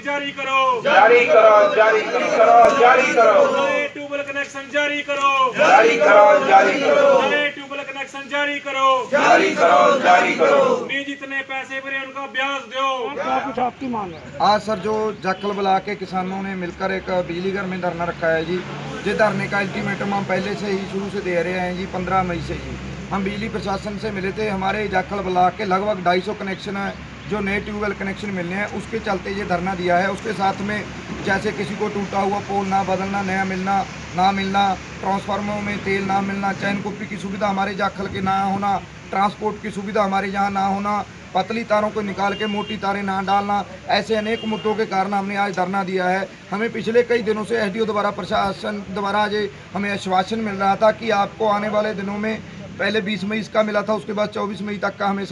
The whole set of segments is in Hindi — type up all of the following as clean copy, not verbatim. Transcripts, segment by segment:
जारी करो, जारी करो, जारी करो, जारी करो, नए ट्यूबवेल कनेक्शन जारी करो, जारी करो, जारी करो, नए ट्यूबवेल कनेक्शन जारी करो, जारी करो, जारी करो। नहीं जितने पैसे भरे उनका ब्याज दो। क्या कुछ आपकी मांग है? आज सर जो जाखल ब्लॉक के किसानों ने मिलकर एक बिजली घर में धरना रखा है जी। ये धरने का अल्टीमेटम हम पहले से ही शुरू से दे रहे हैं जी। 15 मई से ही हम बिजली प्रशासन से मिले थे। हमारे जाखल ब्लॉक के लगभग 250 कनेक्शन है जो नए ट्यूबवेल कनेक्शन मिलने हैं, उसके चलते ये धरना दिया है। उसके साथ में जैसे किसी को टूटा हुआ पोल ना बदलना, नया मिलना ना मिलना, ट्रांसफार्मरों में तेल ना मिलना, चैन कुप्पी की सुविधा हमारे जाखल के ना होना, ट्रांसपोर्ट की सुविधा हमारे यहाँ ना होना, पतली तारों को निकाल के मोटी तारें ना डालना, ऐसे अनेक मुद्दों के कारण हमने आज धरना दिया है। हमें पिछले कई दिनों से एसडीओ द्वारा, प्रशासन द्वारा आज हमें आश्वासन मिल रहा था कि आपको आने वाले दिनों में, पहले 20 मई इसका मिला था, उसके बाद 24 मई तक का हमें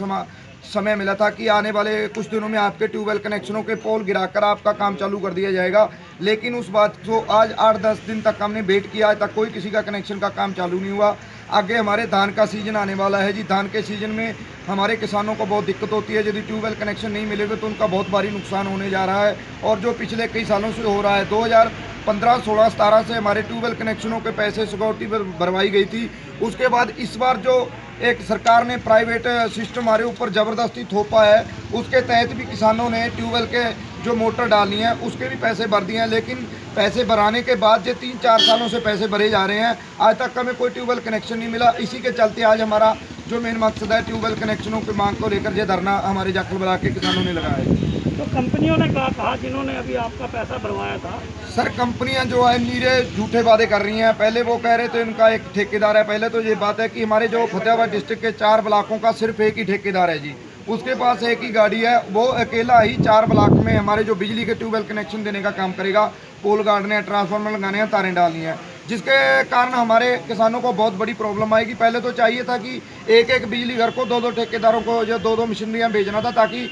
समय मिला था कि आने वाले कुछ दिनों में आपके ट्यूबवेल कनेक्शनों के पोल गिराकर आपका काम चालू कर दिया जाएगा। लेकिन उस बात को आज 8-10 दिन तक हमने वेट किया, आज तक कोई किसी का कनेक्शन का काम चालू नहीं हुआ। आगे हमारे धान का सीजन आने वाला है जी। धान के सीजन में हमारे किसानों को बहुत दिक्कत होती है। यदि ट्यूबवेल कनेक्शन नहीं मिलेगा तो उनका बहुत भारी नुकसान होने जा रहा है, और जो पिछले कई सालों से हो रहा है। 2015, 16, 17 से हमारे ट्यूबवेल कनेक्शनों के पैसे सिक्योरिटी पर भरवाई गई थी। उसके बाद इस बार जो एक सरकार ने प्राइवेट सिस्टम हमारे ऊपर ज़बरदस्ती थोपा है, उसके तहत भी किसानों ने ट्यूबवेल के जो मोटर डालनी है उसके भी पैसे भर दिए हैं। लेकिन पैसे भराने के बाद जो 3-4 सालों से पैसे भरे जा रहे हैं, आज तक हमें कोई ट्यूबवेल कनेक्शन नहीं मिला। इसी के चलते आज हमारा जो मेन मकसद है ट्यूबवेल कनेक्शनों की मांग को लेकर ये धरना हमारे जाखल ब्लॉक के किसानों ने लगाया है। तो कंपनियों ने कहा जिन्होंने अभी आपका पैसा भरवाया था? सर कंपनियां जो है नीरे झूठे वादे कर रही हैं। पहले वो कह रहे थे इनका एक ठेकेदार है। पहले तो ये बात है कि हमारे जो फतेहाबाद डिस्ट्रिक्ट के 4 ब्लॉकों का सिर्फ एक ही ठेकेदार है जी। उसके पास एक ही गाड़ी है, वो अकेला ही 4 ब्लॉक में हमारे जो बिजली के ट्यूबवेल कनेक्शन देने का काम करेगा। पोल गाड़ने हैं, ट्रांसफार्मर लगाने हैं, तारें डालनी है, जिसके कारण हमारे किसानों को बहुत बड़ी प्रॉब्लम आएगी। पहले तो चाहिए था कि एक बिजली घर को 2-2 ठेकेदारों को जो 2-2 मशीनरियाँ भेजना था, ताकि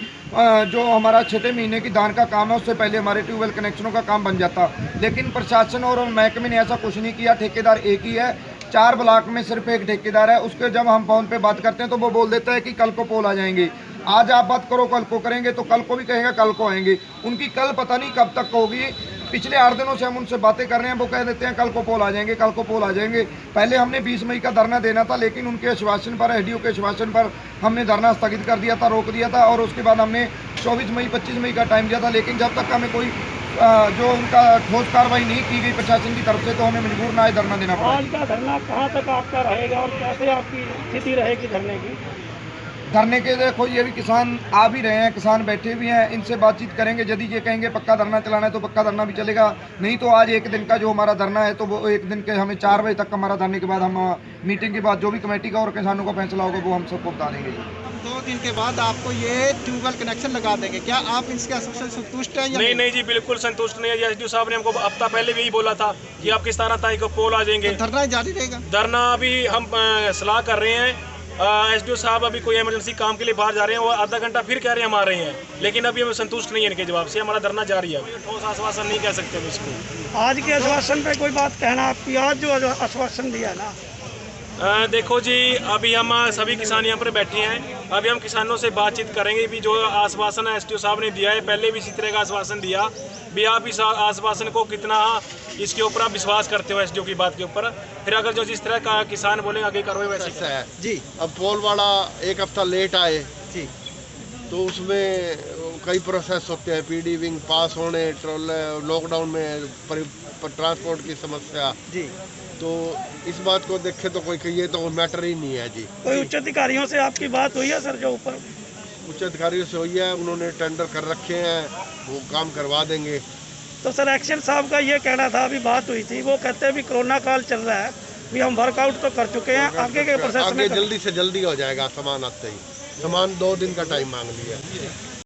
जो हमारा 6 महीने की धान का काम है उससे पहले हमारे ट्यूबवेल कनेक्शनों का काम बन जाता। लेकिन प्रशासन और महकमे ने ऐसा कुछ नहीं किया। ठेकेदार एक ही है, 4 ब्लॉक में सिर्फ एक ठेकेदार है। उसके जब हम फोन पे बात करते हैं तो वो बोल देता है कि कल को पोल आ जाएंगे। आज आप बात करो कल को करेंगे, तो कल को भी कहेंगे कल को आएंगे। उनकी कल पता नहीं कब तक होगी। पिछले 8 दिनों से हम उनसे बातें कर रहे हैं, वो कह देते हैं कल को पोल आ जाएंगे, कल को पोल आ जाएंगे। पहले हमने 20 मई का धरना देना था, लेकिन उनके आश्वासन पर, एसडीओ के आश्वासन पर हमने धरना स्थगित कर दिया था, रोक दिया था। और उसके बाद हमने 24 मई, 25 मई का टाइम दिया था। लेकिन जब तक हमें कोई जो उनका ठोस कार्रवाई नहीं की गई प्रशासन की तरफ से, तो हमें मजबूर ना धरना देना पड़ा। आज का धरना कहाँ तक आपका रहेगा और कैसे आपकी स्थिति रहेगी धरने की? धरने के देखो ये भी किसान आ भी रहे हैं, किसान बैठे भी हैं, इनसे बातचीत करेंगे। यदि ये कहेंगे पक्का धरना चलाना है तो पक्का धरना भी चलेगा, नहीं तो आज एक दिन का जो हमारा धरना है तो वो एक दिन के हमें 4 बजे तक हमारा धरने के बाद हम मीटिंग के बाद जो भी कमेटी का और किसानों का फैसला होगा वो हम सबको बता देंगे। 2 दिन के बाद आपको ये ट्यूबवेल कनेक्शन लगा देंगे, क्या आप इसके सबसे संतुष्ट हैं? नहीं नहीं जी, बिल्कुल संतुष्ट नहीं है। एसडीओ साहब ने हमको हफ्ता पहले भी यही बोला था कि आपकी 17 तारीख को पोल आ जाएंगे। तो धरना जारी रहेगा? धरना अभी हम सलाह कर रहे हैं। एसडीओ साहब अभी कोई इमरजेंसी काम के लिए बाहर जा रहे हैं, वो आधा घंटा फिर कह रहे हैं हम आ रहे हैं, लेकिन अभी हम संतुष्ट नहीं है इनके जवाब से। हमारा धरना जारी है। ठोस आश्वासन नहीं कह सकते हम इसको। आज के आश्वासन पे कोई बात कहना आपकी? आज जो आश्वासन दिया ना, देखो जी, अभी हम सभी किसान यहाँ पर बैठे हैं। अभी हम किसानों से बातचीत करेंगे भी जो आश्वासन एसडीओ साहब ने दिया है, पहले भी इसी तरह का आश्वासन दिया भी। आप इस आश्वासन को कितना इसके ऊपर आप विश्वास करते हो एसडीओ की बात के ऊपर? फिर अगर जो जिस तरह का किसान बोलेंगे आगे कार्रवाई वैसे है जी। अब पोल वाला 1 हफ्ता लेट आए जी, तो उसमें कई प्रोसेस होते हैं, पीडी विंग पास होने, लॉकडाउन में ट्रांसपोर्ट की समस्या जी। तो इस बात को देखे तो कोई ये तो मैटर ही नहीं है जी। कोई उच्च अधिकारियों से आपकी बात हुई है सर? जो ऊपर उच्च अधिकारियों से हुई है, उन्होंने टेंडर कर रखे हैं, वो काम करवा देंगे। तो सर एक्शन साहब का ये कहना था, अभी बात हुई थी, वो कहते हैं भी कोरोना काल चल रहा है, भी हम वर्कआउट तो कर चुके हैं, आगे के प्रोसेस में आगे जल्दी से जल्दी हो जाएगा। सामान आते ही, सामान 2 दिन का टाइम मांग लिया।